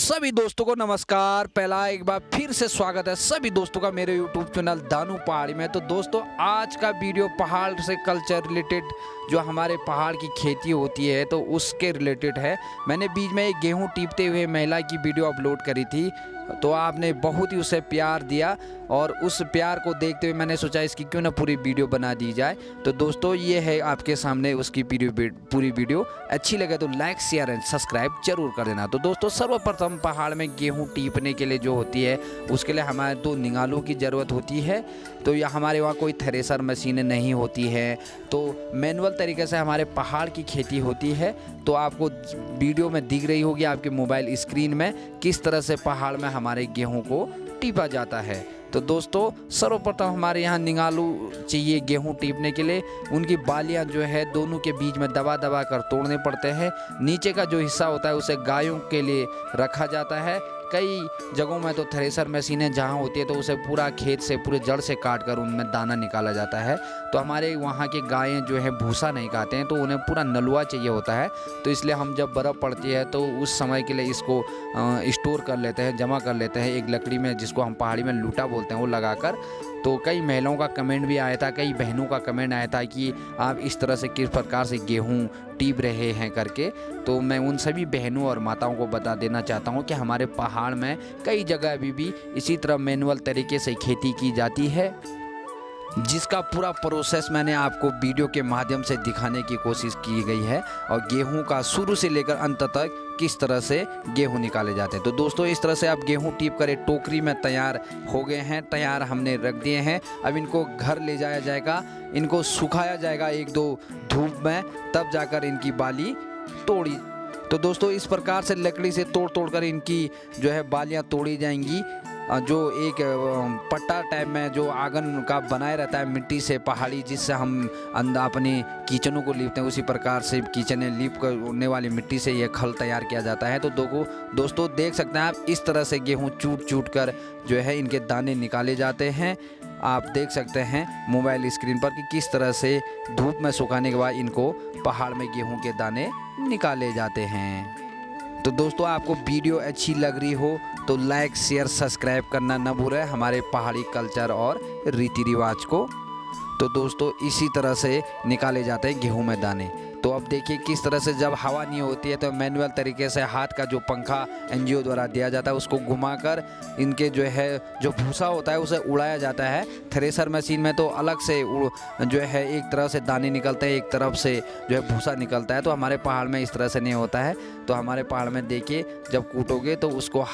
सभी दोस्तों को नमस्कार। पहला एक बार फिर से स्वागत है सभी दोस्तों का मेरे YouTube चैनल दानू पहाड़ी में। तो दोस्तों आज का वीडियो पहाड़ से कल्चर रिलेटेड, जो हमारे पहाड़ की खेती होती है तो उसके रिलेटेड है। मैंने बीच में एक गेहूं टीपते हुए महिला की वीडियो अपलोड करी थी, तो आपने बहुत ही उसे प्यार दिया और उस प्यार को देखते हुए मैंने सोचा इसकी क्यों ना पूरी वीडियो बना दी जाए। तो दोस्तों ये है आपके सामने उसकी पूरी वीडियो। अच्छी लगे तो लाइक शेयर एंड सब्सक्राइब जरूर कर देना। तो दोस्तों सर्वप्रथम पहाड़ में गेहूं टीपने के लिए जो होती है उसके लिए हमारे 2 निगालों की ज़रूरत होती है। तो यह हमारे वहाँ कोई थ्रेसर मशीनें नहीं होती हैं, तो मैनुअल तरीके से हमारे पहाड़ की खेती होती है। तो आपको वीडियो में दिख रही होगी आपके मोबाइल स्क्रीन में किस तरह से पहाड़ में हमारे गेहूं को टीपा जाता है। तो दोस्तों सर्वप्रथम हमारे यहाँ निगालू चाहिए गेहूं टीपने के लिए। उनकी बालियां जो है दोनों के बीच में दबा दबा कर तोड़ने पड़ते हैं। नीचे का जो हिस्सा होता है उसे गायों के लिए रखा जाता है। कई जगहों में तो थ्रेसर मशीनें जहाँ होती है तो उसे पूरा खेत से पूरे जड़ से काट कर उनमें दाना निकाला जाता है। तो हमारे वहाँ की गायें जो है भूसा नहीं खाते हैं, तो उन्हें पूरा नलुआ चाहिए होता है। तो इसलिए हम जब बर्फ़ पड़ती है तो उस समय के लिए इसको स्टोर कर लेते हैं, जमा कर लेते हैं एक लकड़ी में, जिसको हम पहाड़ी में लूटा बोलते हैं, वो लगाकर। तो कई महिलाओं का कमेंट भी आया था, कई बहनों का कमेंट आया था कि आप इस तरह से किस प्रकार से गेहूं टीप रहे हैं करके। तो मैं उन सभी बहनों और माताओं को बता देना चाहता हूं कि हमारे पहाड़ में कई जगह अभी भी इसी तरह मैनुअल तरीके से खेती की जाती है, जिसका पूरा प्रोसेस मैंने आपको वीडियो के माध्यम से दिखाने की कोशिश की गई है। और गेहूं का शुरू से लेकर अंत तक किस तरह से गेहूं निकाले जाते हैं। तो दोस्तों इस तरह से आप गेहूं टीप कर एक टोकरी में तैयार हो गए हैं, तैयार हमने रख दिए हैं। अब इनको घर ले जाया जाएगा, इनको सुखाया जाएगा 1-2 धूप में, तब जाकर इनकी बाली तोड़ी। तो दोस्तों इस प्रकार से लकड़ी से तोड़ कर इनकी जो है बालियाँ तोड़ी जाएंगी। जो एक पट्टा टाइप में जो आंगन का बनाए रहता है मिट्टी से पहाड़ी, जिससे हम अंदर अपने किचनों को लीपते हैं, उसी प्रकार से किचनें लीप करने वाली मिट्टी से यह खल तैयार किया जाता है। तो दोस्तों देख सकते हैं आप, इस तरह से गेहूं चूट कर जो है इनके दाने निकाले जाते हैं। आप देख सकते हैं मोबाइल स्क्रीन पर कि किस तरह से धूप में सुखाने के बाद इनको पहाड़ में गेहूँ के दाने निकाले जाते हैं। तो दोस्तों आपको वीडियो अच्छी लग रही हो तो लाइक शेयर सब्सक्राइब करना न भूलें हमारे पहाड़ी कल्चर और रीति रिवाज को। तो दोस्तों इसी तरह से निकाले जाते हैं गेहूं में दाने। तो अब देखिए किस तरह से जब हवा नहीं होती है तो मैनुअल तरीके से हाथ का जो पंखा एनजीओ द्वारा दिया जाता है उसको घुमाकर इनके जो भूसा होता है उसे उड़ाया जाता है। थ्रेसर मशीन में तो अलग से जो है एक तरह से दाने निकलते हैं, एक तरफ से जो है भूसा निकलता है। तो हमारे पहाड़ में इस तरह से नहीं होता है। तो हमारे पहाड़ में देखिए जब कूटोगे तो उसको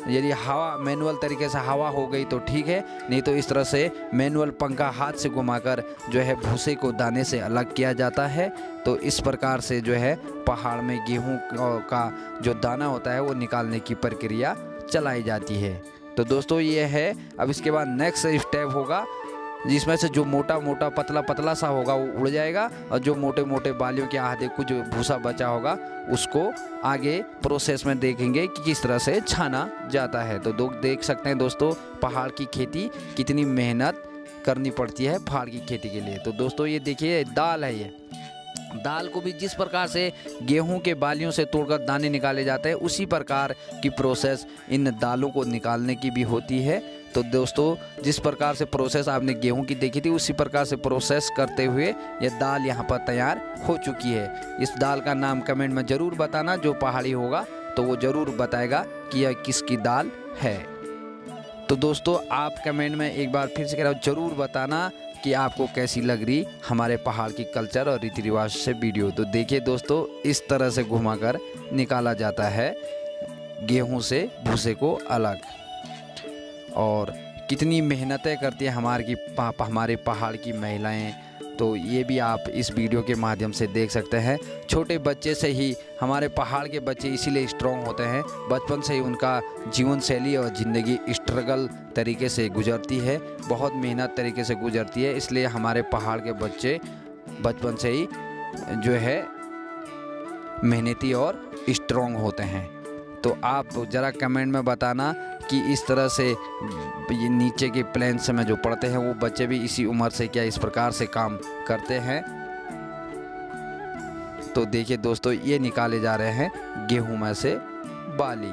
यदि हवा मैनुअल तरीके से हवा हो गई तो ठीक है, नहीं तो इस तरह से मैनुअल पंखा हाथ से घुमाकर जो है भूसे को दाने से अलग किया जाता है। तो इस प्रकार से जो है पहाड़ में गेहूं का जो दाना होता है वो निकालने की प्रक्रिया चलाई जाती है। तो दोस्तों ये है। अब इसके बाद नेक्स्ट स्टेप होगा जिसमें से जो मोटा मोटा पतला सा होगा वो उड़ जाएगा, और जो मोटे मोटे बालियों के आधे कुछ भूसा बचा होगा उसको आगे प्रोसेस में देखेंगे कि किस तरह से छाना जाता है। तो देख सकते हैं दोस्तों पहाड़ की खेती कितनी मेहनत करनी पड़ती है पहाड़ की खेती के लिए। तो दोस्तों ये देखिए दाल है, ये दाल को भी जिस प्रकार से गेहूं के बालियों से तोड़कर दाने निकाले जाते हैं उसी प्रकार की प्रोसेस इन दालों को निकालने की भी होती है। तो दोस्तों जिस प्रकार से प्रोसेस आपने गेहूं की देखी थी उसी प्रकार से प्रोसेस करते हुए यह दाल यहाँ पर तैयार हो चुकी है। इस दाल का नाम कमेंट में ज़रूर बताना, जो पहाड़ी होगा तो वो ज़रूर बताएगा कि यह किसकी दाल है। तो दोस्तों आप कमेंट में एक बार फिर से कह रहा हूँ ज़रूर बताना कि आपको कैसी लग रही हमारे पहाड़ की कल्चर और रीति रिवाज से वीडियो। तो देखिए दोस्तों इस तरह से घुमाकर निकाला जाता है गेहूं से भूसे को अलग, और कितनी मेहनतें करती है हमारे पहाड़ की महिलाएं। तो ये भी आप इस वीडियो के माध्यम से देख सकते हैं। छोटे बच्चे से ही हमारे पहाड़ के बच्चे इसीलिए स्ट्रॉन्ग होते हैं, बचपन से ही उनका जीवन शैली और ज़िंदगी स्ट्रगल तरीके से गुजरती है, बहुत मेहनत तरीके से गुजरती है। इसलिए हमारे पहाड़ के बच्चे बचपन से ही जो है मेहनती और स्ट्रॉन्ग होते हैं। तो आप ज़रा कमेंट में बताना कि इस तरह से ये नीचे के प्लेन्स में जो पढ़ते हैं वो बच्चे भी इसी उम्र से क्या इस प्रकार से काम करते हैं। तो देखिए दोस्तों ये निकाले जा रहे हैं गेहूं में से बाली।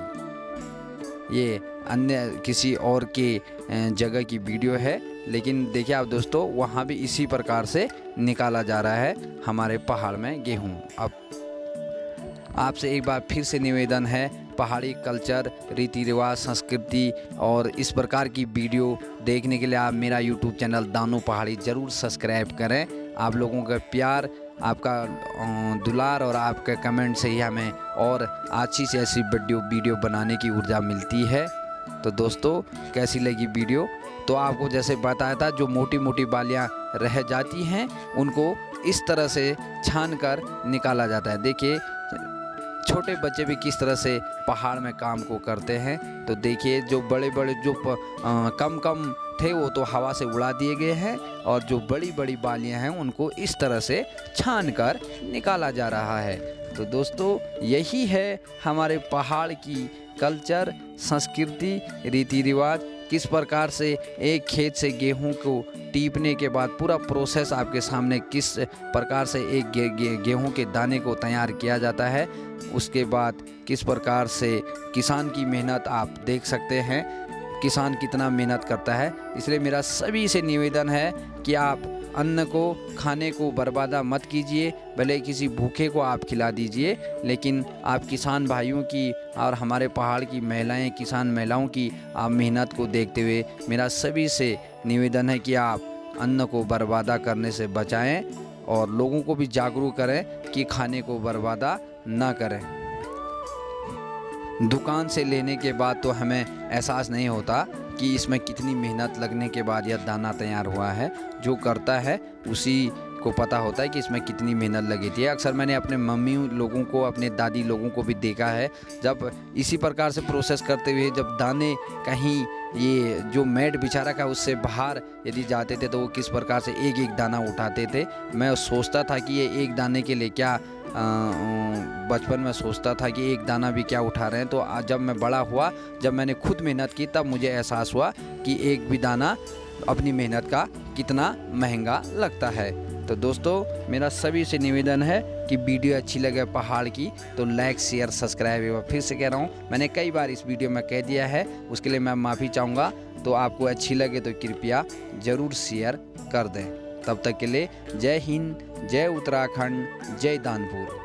ये अन्य किसी और के जगह की वीडियो है, लेकिन देखिए आप दोस्तों, वहाँ भी इसी प्रकार से निकाला जा रहा है हमारे पहाड़ में गेहूँ। अब आपसे एक बार फिर से निवेदन है, पहाड़ी कल्चर, रीति रिवाज, संस्कृति और इस प्रकार की वीडियो देखने के लिए आप मेरा यूट्यूब चैनल दानू पहाड़ी ज़रूर सब्सक्राइब करें। आप लोगों का प्यार, आपका दुलार और आपके कमेंट से ही हमें और अच्छी से ऐसी वीडियो बनाने की ऊर्जा मिलती है। तो दोस्तों, कैसी लगी वीडियो? तो आपको जैसे बताया था, जो मोटी मोटी बालियाँ रह जाती हैं उनको इस तरह से छान कर निकाला जाता है। देखिए छोटे बच्चे भी किस तरह से पहाड़ में काम को करते हैं। तो देखिए जो बड़े बड़े जो कम थे वो तो हवा से उड़ा दिए गए हैं, और जो बड़ी बड़ी बालियां हैं उनको इस तरह से छान कर निकाला जा रहा है। तो दोस्तों, यही है हमारे पहाड़ की कल्चर, संस्कृति, रीति रिवाज। किस प्रकार से एक खेत से गेहूं को टीपने के बाद पूरा प्रोसेस आपके सामने किस प्रकार से एक गेहूं के दाने को तैयार किया जाता है, उसके बाद किस प्रकार से किसान की मेहनत आप देख सकते हैं, किसान कितना मेहनत करता है। इसलिए मेरा सभी से निवेदन है कि आप अन्न को, खाने को बर्बादा मत कीजिए। भले किसी भूखे को आप खिला दीजिए, लेकिन आप किसान भाइयों की और हमारे पहाड़ की महिलाएं, किसान महिलाओं की आप मेहनत को देखते हुए मेरा सभी से निवेदन है कि आप अन्न को बर्बादा करने से बचाएं और लोगों को भी जागरूक करें कि खाने को बर्बादा ना करें। दुकान से लेने के बाद तो हमें एहसास नहीं होता कि इसमें कितनी मेहनत लगने के बाद यह दाना तैयार हुआ है। जो करता है उसी को पता होता है कि इसमें कितनी मेहनत लगी थी। अक्सर मैंने अपने मम्मी लोगों को, अपने दादी लोगों को भी देखा है, जब इसी प्रकार से प्रोसेस करते हुए जब दाने कहीं ये जो मैट बिछा रखा है उससे बाहर यदि जाते थे तो वो किस प्रकार से एक एक दाना उठाते थे। मैं सोचता था कि ये एक दाने के लिए क्या, बचपन में सोचता था कि एक दाना भी क्या उठा रहे हैं। तो आज जब मैं बड़ा हुआ, जब मैंने खुद मेहनत की, तब मुझे एहसास हुआ कि एक भी दाना अपनी मेहनत का कितना महंगा लगता है। तो दोस्तों, मेरा सभी से निवेदन है कि वीडियो अच्छी लगे पहाड़ की तो लाइक, शेयर, सब्सक्राइब। एक बार फिर से कह रहा हूँ, मैंने कई बार इस वीडियो में कह दिया है, उसके लिए मैं माफ़ी चाहूँगा। तो आपको अच्छी लगे तो कृपया ज़रूर शेयर कर दें। तब तक के लिए जय हिंद, जय उत्तराखंड, जय दानपुर।